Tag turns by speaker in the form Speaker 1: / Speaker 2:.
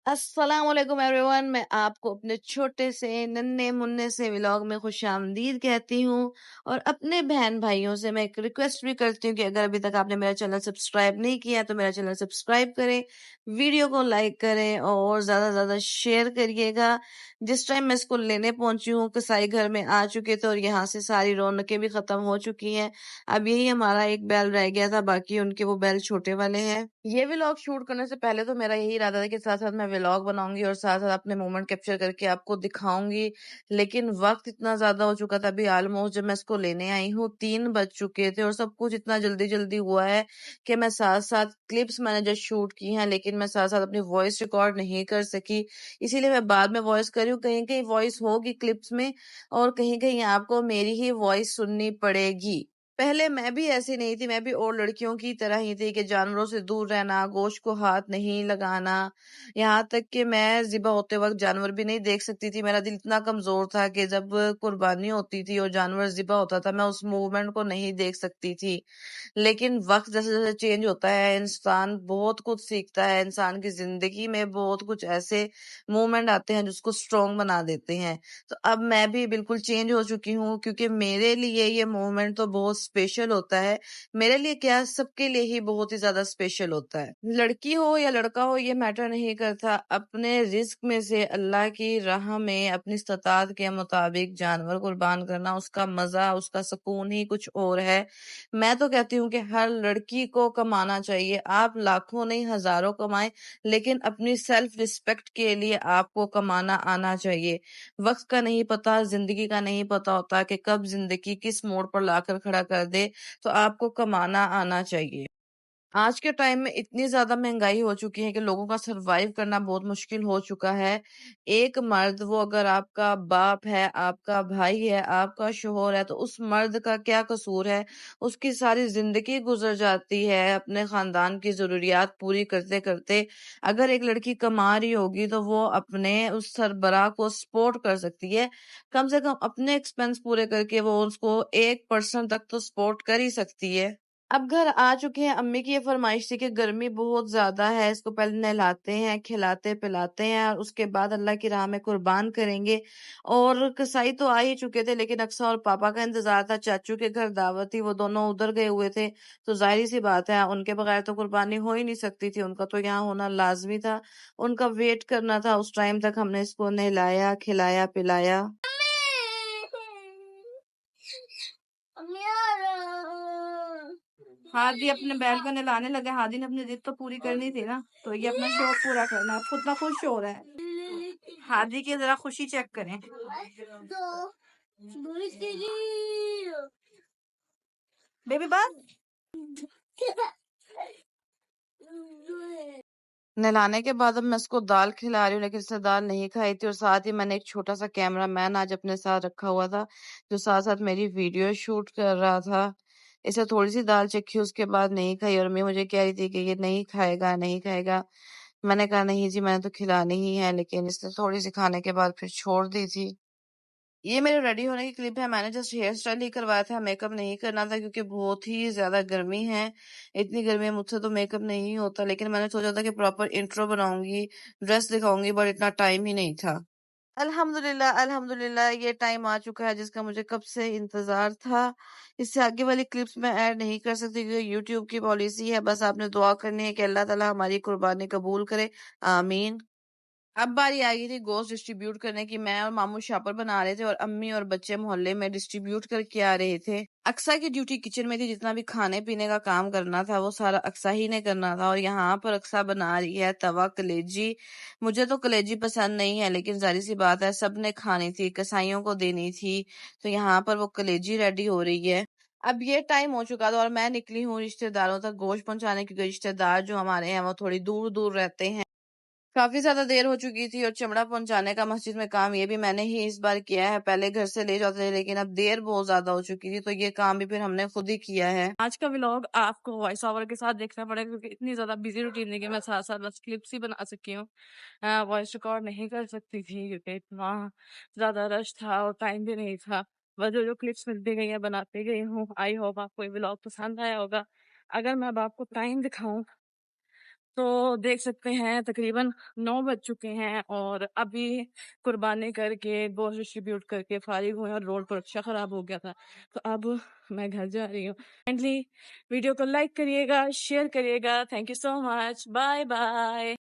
Speaker 1: अस्सलामुअलैकुम एवरीवन, मैं आपको अपने छोटे से नन्हे-मुन्ने से व्लॉग में खुशामदीद कहती हूँ और अपने बहन-भाइयों से मैं एक रिक्वेस्ट भी करती हूँ कि अगर अभी तक आपने मेरा चैनल सब्सक्राइब नहीं किया तो मेरा चैनल सब्सक्राइब करें, वीडियो को लाइक करें और ज़्यादा से ज़्यादा शेयर करिएगा। जिस टाइम मैं इसको लेने पहुंची हूँ, कसाई घर में आ चुके थे और यहाँ से सारी रौनकें भी खत्म हो चुकी हैं। अब यही हमारा एक बैल रह गया था, बाकी उनके वो बैल छोटे वाले हैं। ये व्लॉग शूट करने से पहले तो मेरा यही इरादा था कि साथ-साथ मैं व्लॉग बनाऊँगी और साथ-साथ अपने मोमेंट कैप्चर करके आपको दिखाऊँगी। लेकिन वक़्त इतना ज़्यादा हो चुका था, अभी ऑलमोस्ट जब मैं इसको लेने आई हूँ 3 बज चुके थे और सब कुछ इतना जल्दी-जल्दी हुआ है कि मैं साथ-साथ क्लिप्स मैंने जस्ट शूट की हैं, लेकिन मैं साथ-साथ अपनी वॉइस रिकॉर्ड नहीं कर सकी। इसीलिए मैं बाद में वॉइस कर रही हूँ। कहीं-कहीं वॉइस होगी क्लिप्स में और कहीं-कहीं आपको मेरी ही वॉइस सुननी पड़ेगी। पहले मैं भी ऐसी नहीं थी, मैं भी और लड़कियों की तरह ही थी कि जानवरों से दूर रहना, गोश्त को हाथ नहीं लगाना, यहाँ तक कि मैं ज़िबा होते वक़्त जानवर भी नहीं देख सकती थी। मेरा दिल इतना कमज़ोर था कि जब कुर्बानी होती थी और जानवर ज़िबा होता था, मैं उस मूवमेंट को नहीं देख सकती थी। लेकिन वक़्त जैसे-जैसे चेंज होता है, इंसान बहुत कुछ सीखता है, इंसान की ज़िंदगी में बहुत कुछ ऐसे मोमेंट आते हैं, जो उसको स्ट्रॉन्ग बना देते हैं। तो अब मैं भी बिल्कुल चेंज हो चुकी हूँ क्योंकि मेरे लिए ये मोमेंट तो बहुत स्पेशल होता है। मेरे लिए क्या सबके लिए ही बहुत ही ज़्यादा स्पेशल होता है। लड़की हो या लड़का हो ये मैटर नहीं करता। अपने रिज़्क में से अल्लाह की राह में अपनी इस्तिताअत के मुताबिक जानवर कुर्बान करना उसका मज़ा, उसका सुकून ही कुछ और है। मैं तो कहती हूँ कि हर लड़की को कमाना चाहिए। आप लाखों नहीं हज़ारों कमाएँ, लेकिन अपनी सेल्फ रिस्पेक्ट के लिए आपको कमाना आना चाहिए। वक़्त का नहीं पता, ज़िंदगी का नहीं पता होता कि कब ज़िंदगी किस मोड़ पर लाकर खड़ा कर दे, तो आपको कमाना आना चाहिए। आज के टाइम में इतनी ज़्यादा महँगाई हो चुकी है कि लोगों का सर्वाइव करना बहुत मुश्किल हो चुका है। एक मर्द वो अगर आपका बाप है, आपका भाई है, आपका शौहर है, तो उस मर्द का क्या कसूर है? उसकी सारी ज़िंदगी गुज़र जाती है अपने ख़ानदान की ज़रूरियात पूरी करते-करते। अगर एक लड़की कमा रही होगी तो वो अपने उस सरबराह को सपोर्ट कर सकती है। कम से कम अपने एक्सपेंस पूरे करके वो उसको 1% तक तो सपोर्ट कर ही सकती है। अब घर आ चुके हैं। अम्मी की ये फरमाइश थी कि गर्मी बहुत ज्यादा है, इसको पहले नहलाते हैं, खिलाते पिलाते हैं और उसके बाद अल्लाह की राह में कुर्बान करेंगे। और कसाई तो आ ही चुके थे, लेकिन अक्सा और पापा का इंतजार था। चाचू के घर दावत थी, वो दोनों उधर गए हुए थे, तो जाहिर सी बात है उनके बगैर तो कुर्बानी हो ही नहीं सकती थी। उनका तो यहाँ होना लाजमी था, उनका वेट करना था। उस टाइम तक हमने इसको नहलाया, खिलाया, पिलाया। हादी अपने बैल को नहलाने लगे। हादी ने अपनी जिद तो पूरी करनी थी ना, तो ये अपना शौक पूरा करना है। खुद ना खुश हो रहा है। हादी की जरा खुशी चेक करें। बेबी बात नहलाने के बाद अब मैं इसको दाल खिला रही हूँ, लेकिन इसने दाल नहीं खाई थी। और साथ ही मैंने एक छोटा सा कैमरा मैन आज अपने साथ रखा हुआ था, जो साथ साथ मेरी वीडियो शूट कर रहा था। इसे थोड़ी सी दाल चखी, उसके बाद नहीं खाई और मैं मुझे कह रही थी कि ये नहीं खाएगा, नहीं खाएगा। मैंने कहा नहीं जी, मैंने तो खिलानी ही है, लेकिन इसने थोड़ी सी खाने के बाद फिर छोड़ दी थी। ये मेरे रेडी होने की क्लिप है। मैंने जस्ट हेयर स्टाइल ही करवाया था, मेकअप नहीं करना था क्योंकि बहुत ही ज़्यादा गर्मी है। इतनी गर्मी में मुझसे तो मेकअप नहीं होता, लेकिन मैंने सोचा था कि प्रॉपर इंट्रो बनाऊंगी, ड्रेस दिखाऊंगी, बट इतना टाइम ही नहीं था। अल्हम्दुलिल्लाह, अल्हम्दुलिल्लाह ये टाइम आ चुका है जिसका मुझे कब से इंतज़ार था। इससे आगे वाली क्लिप्स मैं ऐड नहीं कर सकती क्योंकि यूट्यूब की पॉलिसी है। बस आपने दुआ करनी है कि अल्लाह ताला हमारी कुर्बानी कबूल करे। आमीन। अब बारी आ गई थी गोश्त डिस्ट्रीब्यूट करने की। मैं और मामू शापर बना रहे थे और अम्मी और बच्चे मोहल्ले में डिस्ट्रीब्यूट करके आ रहे थे। अक्सा की ड्यूटी किचन में थी, जितना भी खाने पीने का काम करना था वो सारा अक्सा ही ने करना था। और यहाँ पर अक्सा बना रही है तवा कलेजी। मुझे तो कलेजी पसंद नहीं है, लेकिन जाहिर सी बात है सबने खानी थी, कसाईयों को देनी थी, तो यहाँ पर वो कलेजी रेडी हो रही है। अब ये टाइम हो चुका था और मैं निकली हूँ रिश्तेदारों तक गोश्त पहुंचाने, क्योंकि रिश्तेदार जो हमारे हैं वो थोड़ी दूर दूर रहते हैं। काफ़ी ज़्यादा देर हो चुकी थी और चमड़ा पहुँचाने का मस्जिद में काम ये भी मैंने ही इस बार किया है। पहले घर से ले जाते थे, लेकिन अब देर बहुत ज़्यादा हो चुकी थी, तो ये काम भी फिर हमने खुद ही किया है। आज का व्लॉग आपको वॉइस ओवर के साथ देखना पड़ेगा क्योंकि इतनी ज़्यादा बिजी रूटीन है कि मैं साथ-साथ बस क्लिप्स ही बना सकी हूँ। वॉइस रिकॉर्ड नहीं कर सकती थी क्योंकि इतना ज़्यादा रश था और टाइम भी नहीं था। बस जो-जो क्लिप्स मिलती गई हैं बनाती गई हूँ। आई होप आपको ये व्लॉग पसंद आया होगा। अगर मैं अब आपको टाइम दिखाऊँ
Speaker 2: तो देख सकते हैं तकरीबन 9 बज चुके हैं और अभी कुर्बानी करके गोश्त डिस्ट्रीब्यूट करके फारिग हुए और रोड पर अच्छा ख़राब हो गया था। तो अब मैं घर जा रही हूँ। काइंडली वीडियो को लाइक करिएगा, शेयर करिएगा। Thank you so much. Bye bye.